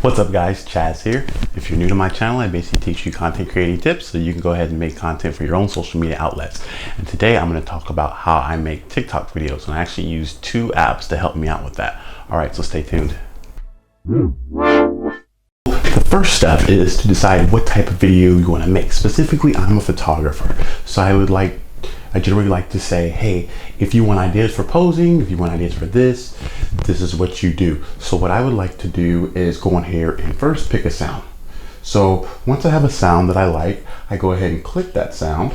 What's up guys, Chaz here. If you're new to my channel, I basically teach you content creating tips so you can go ahead and make content for your own social media outlets. And today I'm going to talk about how I make TikTok videos, and I actually use two apps to help me out with that. Alright, so stay tuned. The first step is to decide what type of video you want to make. Specifically, I'm a photographer, so I generally like to say, hey, if you want ideas for posing, if you want ideas for this is what you do. So what I would like to do is go in here and first pick a sound. So once I have a sound that I like, I go ahead and click that sound,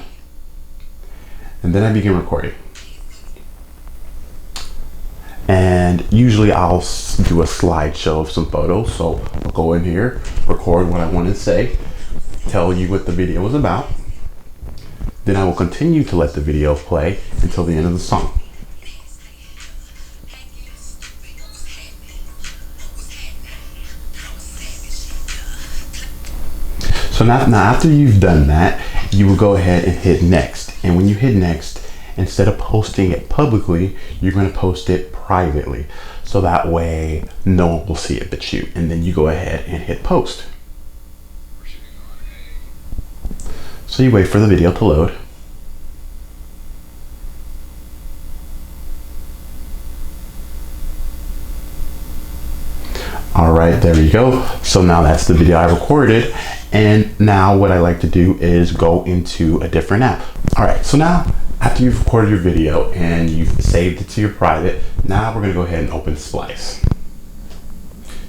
and then I begin recording. And usually I'll do a slideshow of some photos. So I'll go in here, record what I want to say, tell you what the video is about. Then I will continue to let the video play until the end of the song. So now after you've done that, you will go ahead and hit next. And when you hit next, instead of posting it publicly, you're going to post it privately. So that way no one will see it but you. And then you go ahead and hit post. So you wait for the video to load. All right, there we go. So now that's the video I recorded. And now what I like to do is go into a different app. All right, so now after you've recorded your video and you've saved it to your private, now we're gonna go ahead and open Splice.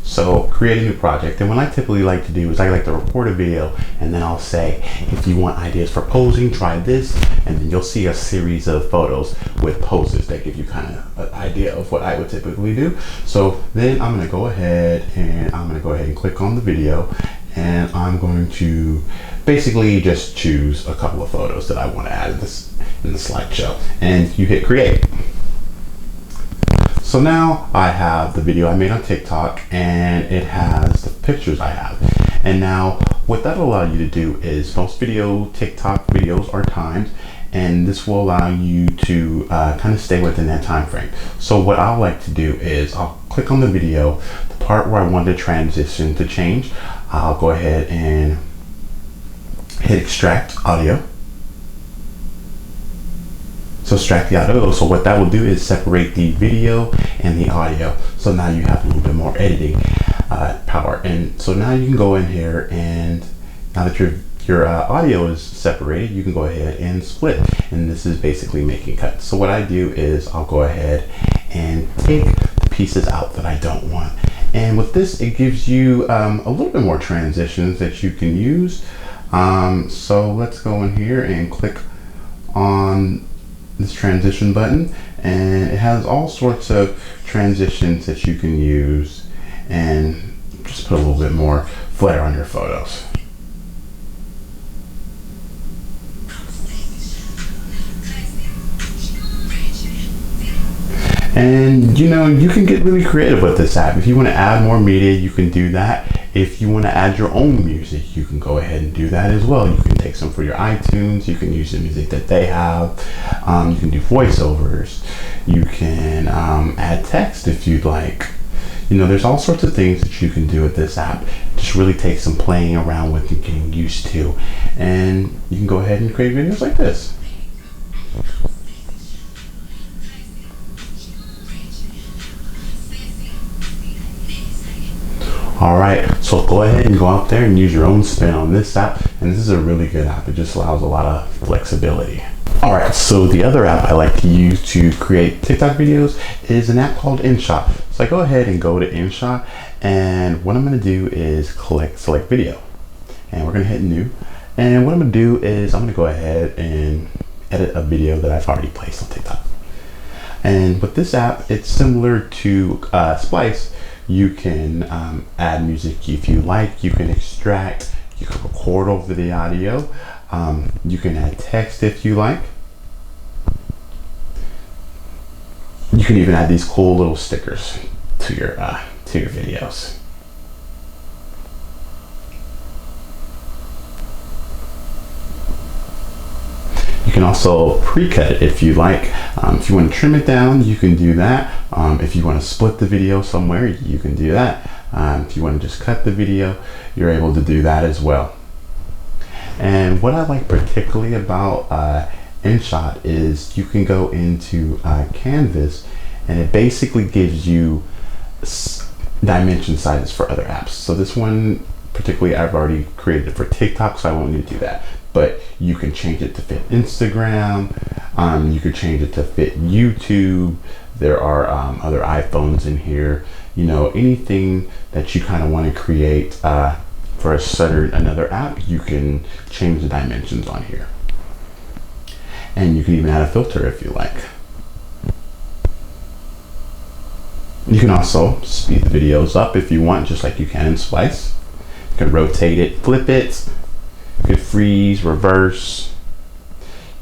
So create a new project, and what I typically like to do is I like to record a video, and then I'll say, if you want ideas for posing, try this, and then you'll see a series of photos with poses that give you kind of an idea of what I would typically do. So then I'm gonna go ahead and click on the video, and I'm going to basically just choose a couple of photos that I want to add in the slideshow, and you hit create. So now I have the video I made on TikTok, and it has the pictures I have. And now what that'll allow you to do is most TikTok videos are timed, and this will allow you to kind of stay within that time frame. So what I like to do is I'll click on the video, the part where I want the transition to change. I'll go ahead and hit extract audio. So extract the audio. So what that will do is separate the video and the audio. So now you have a little bit more editing power. And so now you can go in here, and now that your audio is separated, you can go ahead and split. And this is basically making cuts. So what I do is I'll go ahead and take the pieces out that I don't want. And with this, it gives you a little bit more transitions that you can use. So let's go in here and click on this transition button, and it has all sorts of transitions that you can use, and just put a little bit more flair on your photos. And you know, you can get really creative with this app. If you want to add more media, you can do that. If you want to add your own music, you can go ahead and do that as well. You can take some for your iTunes. You can use the music that they have. You can do voiceovers. You can add text if you'd like. You know, there's all sorts of things that you can do with this app. It just really takes some playing around with and getting used to. And you can go ahead and create videos like this. All right, so go ahead and go out there and use your own spin on this app. And this is a really good app. It just allows a lot of flexibility. All right, so the other app I like to use to create TikTok videos is an app called InShot. So I go ahead and go to InShot, and what I'm gonna do is select video. And we're gonna hit new. And what I'm gonna do is I'm gonna go ahead and edit a video that I've already placed on TikTok. And with this app, it's similar to Splice. You can add music if you like, you can extract, you can record over the audio, you can add text if you like. You can even add these cool little stickers to your videos. You can also pre-cut it if you like. If you want to trim it down, you can do that. If you want to split the video somewhere, you can do that. If you want to just cut the video, you're able to do that as well. And what I like particularly about InShot is you can go into Canvas, and it basically gives you dimension sizes for other apps. So this one particularly, I've already created it for TikTok, so I won't need to do that. But you can change it to fit Instagram. You could change it to fit YouTube. There are other iPhones in here. You know, anything that you kind of want to create for another app, you can change the dimensions on here. And you can even add a filter if you like. You can also speed the videos up if you want, just like you can in Splice. You can rotate it, flip it, you can freeze, reverse.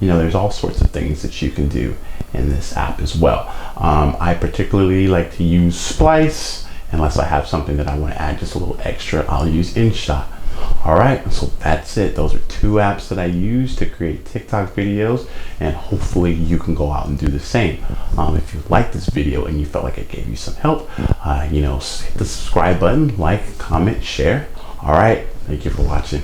You know, there's all sorts of things that you can do in this app as well. I particularly like to use Splice. Unless I have something that I want to add just a little extra, I'll use InShot. All right, so that's it. Those are 2 apps that I use to create TikTok videos, and hopefully you can go out and do the same. If you liked this video and you felt like it gave you some help, you know, hit the subscribe button, like, comment, share. All right, thank you for watching.